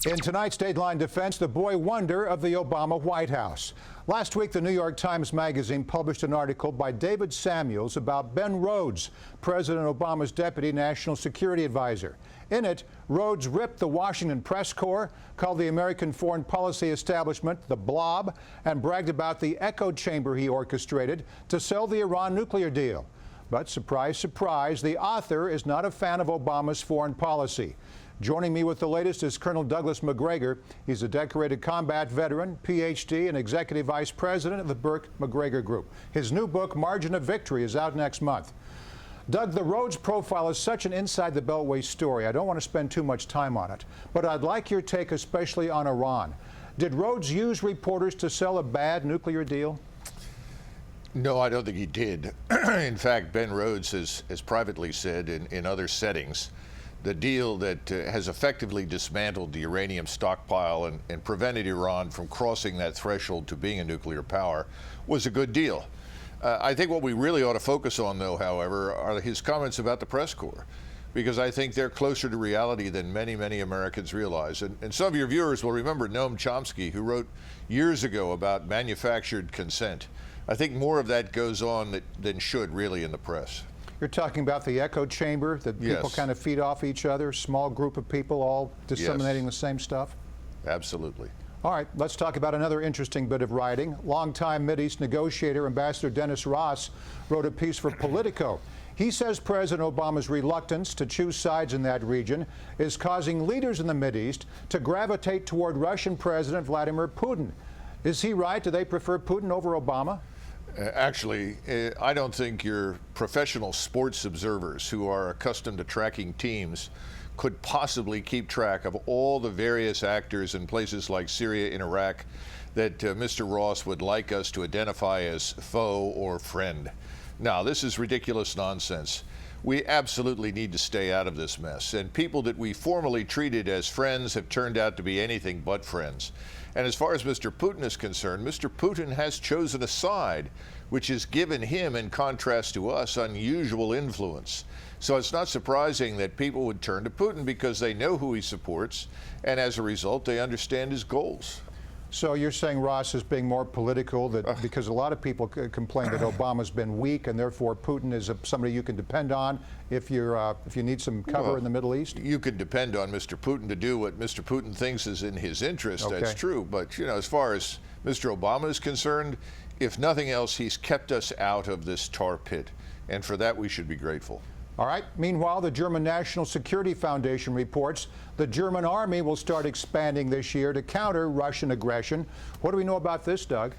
In tonight's Dateline Defense, the boy wonder of the Obama White House. Last week, the New York Times Magazine published an article by David Samuels about Ben Rhodes, President Obama's Deputy National Security Advisor. In it, Rhodes ripped the Washington press corps, called the American foreign policy establishment the blob, and bragged about the echo chamber he orchestrated to sell the Iran nuclear deal. But surprise, surprise, the author is not a fan of Obama's foreign policy. Joining me with the latest is Colonel Douglas Macgregor. He's a decorated combat veteran, Ph.D., and Executive Vice President of the Burke-Macgregor Group. His new book, Margin of Victory, is out next month. Doug, the Rhodes profile is such an inside-the-Beltway story. I don't want to spend too much time on it, but I'd like your take especially on Iran. Did Rhodes use reporters to sell a bad nuclear deal? No, I don't think he did. In fact, Ben Rhodes has privately said in other settings, the deal that has effectively dismantled the uranium stockpile and prevented Iran from crossing that threshold to being a nuclear power was a good deal. I think what we really ought to focus on, though, however, are his comments about the press corps, because I think they're closer to reality than many, many Americans realize. And some of your viewers will remember Noam Chomsky, who wrote years ago about manufactured consent. I think more of that goes on than should really in the press. You're talking about the echo chamber, that people kind of feed off each other, small group of people all disseminating the same stuff? Absolutely. All right, let's talk about another interesting bit of writing. Longtime Mideast negotiator Ambassador Dennis Ross wrote a piece for Politico. He says President Obama's reluctance to choose sides in that region is causing leaders in the Mideast to gravitate toward Russian President Vladimir Putin. Is he right? Do they prefer Putin over Obama? Actually, I don't think your professional sports observers who are accustomed to tracking teams could possibly keep track of all the various actors in places like Syria and Iraq that Mr. Ross would like us to identify as foe or friend. Now, this is ridiculous nonsense. We absolutely need to stay out of this mess. And people that we formerly treated as friends have turned out to be anything but friends. And as far as Mr. Putin is concerned, Mr. Putin has chosen a side which has given him, in contrast to us, unusual influence. So it's not surprising that people would turn to Putin because they know who he supports, and as a result, they understand his goals. So you're saying Ross is being more political, that because a lot of people complain that Obama's been weak, and therefore Putin is somebody you can depend on if you need some cover in the Middle East? You can depend on Mr. Putin to do what Mr. Putin thinks is in his interest. Okay. That's true. But, you know, as far as Mr. Obama is concerned, if nothing else, he's kept us out of this tar pit. And for that, we should be grateful. All right. Meanwhile, the German National Security Foundation reports the German army will start expanding this year to counter Russian aggression. What do we know about this, Doug?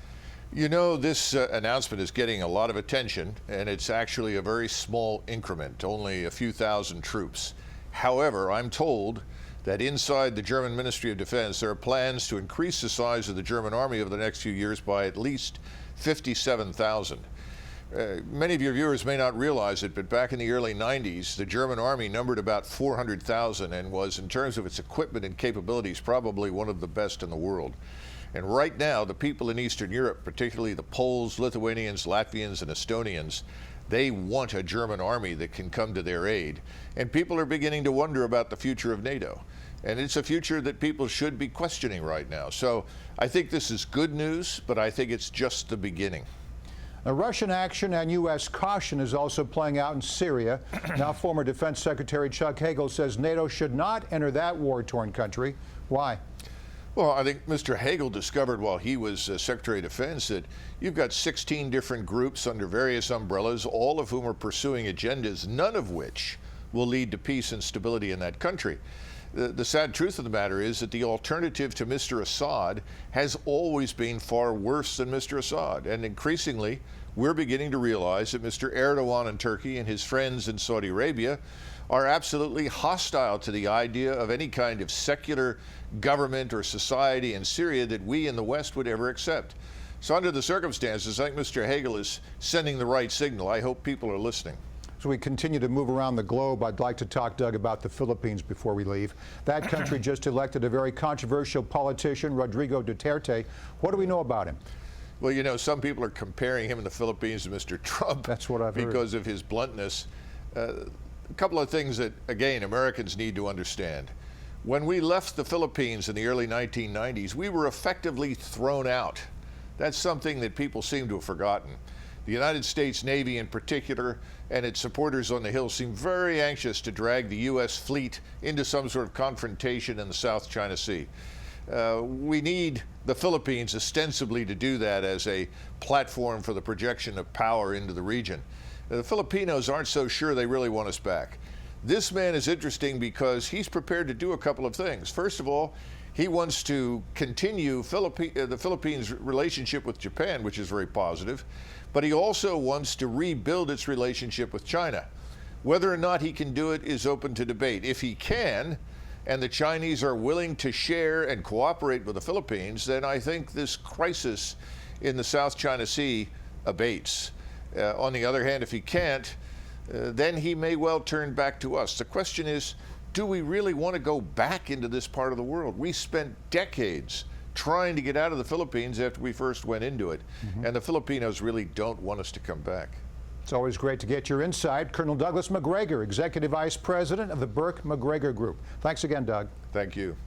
You know, this announcement is getting a lot of attention, and it's actually a very small increment, only a few thousand troops. However, I'm told that inside the German Ministry of Defense, there are plans to increase the size of the German army over the next few years by at least 57,000. Many of your viewers may not realize it, but back in the early 90s, the German army numbered about 400,000 and was, in terms of its equipment and capabilities, probably one of the best in the world. And right now, the people in Eastern Europe, particularly the Poles, Lithuanians, Latvians, and Estonians, they want a German army that can come to their aid. And people are beginning to wonder about the future of NATO. And it's a future that people should be questioning right now. So I think this is good news, but I think it's just the beginning. Now, Russian action and U.S. caution is also playing out in Syria. Now, former Defense Secretary Chuck Hagel says NATO should not enter that war-torn country. Why? Well, I think Mr. Hagel discovered while he was Secretary of Defense that you've got 16 different groups under various umbrellas, all of whom are pursuing agendas, none of which will lead to peace and stability in that country. The sad truth of the matter is that the alternative to Mr. Assad has always been far worse than Mr. Assad. And increasingly, we're beginning to realize that Mr. Erdogan in Turkey and his friends in Saudi Arabia are absolutely hostile to the idea of any kind of secular government or society in Syria that we in the West would ever accept. So under the circumstances, I think Mr. Hagel is sending the right signal. I hope people are listening. As we continue to move around the globe, I'd like to talk, Doug, about the Philippines before we leave. That country just elected a very controversial politician, Rodrigo Duterte. What do we know about him? Well, you know, some people are comparing him in the Philippines to Mr. Trump. That's what I've heard. Because of his bluntness. A couple of things that, again, Americans need to understand. When we left the Philippines in the early 1990s, we were effectively thrown out. That's something that people seem to have forgotten. The United States Navy in particular and its supporters on the Hill seem very anxious to drag the U.S. fleet into some sort of confrontation in the South China Sea. We need the Philippines ostensibly to do that as a platform for the projection of power into the region. The Filipinos aren't so sure they really want us back. This man is interesting because he's prepared to do a couple of things. First of all, he wants to continue the Philippines' relationship with Japan, which is very positive, but he also wants to rebuild its relationship with China. Whether or not he can do it is open to debate. If he can, and the Chinese are willing to share and cooperate with the Philippines, then I think this crisis in the South China Sea abates. On the other hand, if he can't, then he may well turn back to us. The question is, do we really want to go back into this part of the world? We spent decades trying to get out of the Philippines after we first went into it, and the Filipinos really don't want us to come back. It's always great to get your insight. Colonel Douglas Macgregor, Executive Vice President of the Burke-Macgregor Group. Thanks again, Doug. Thank you.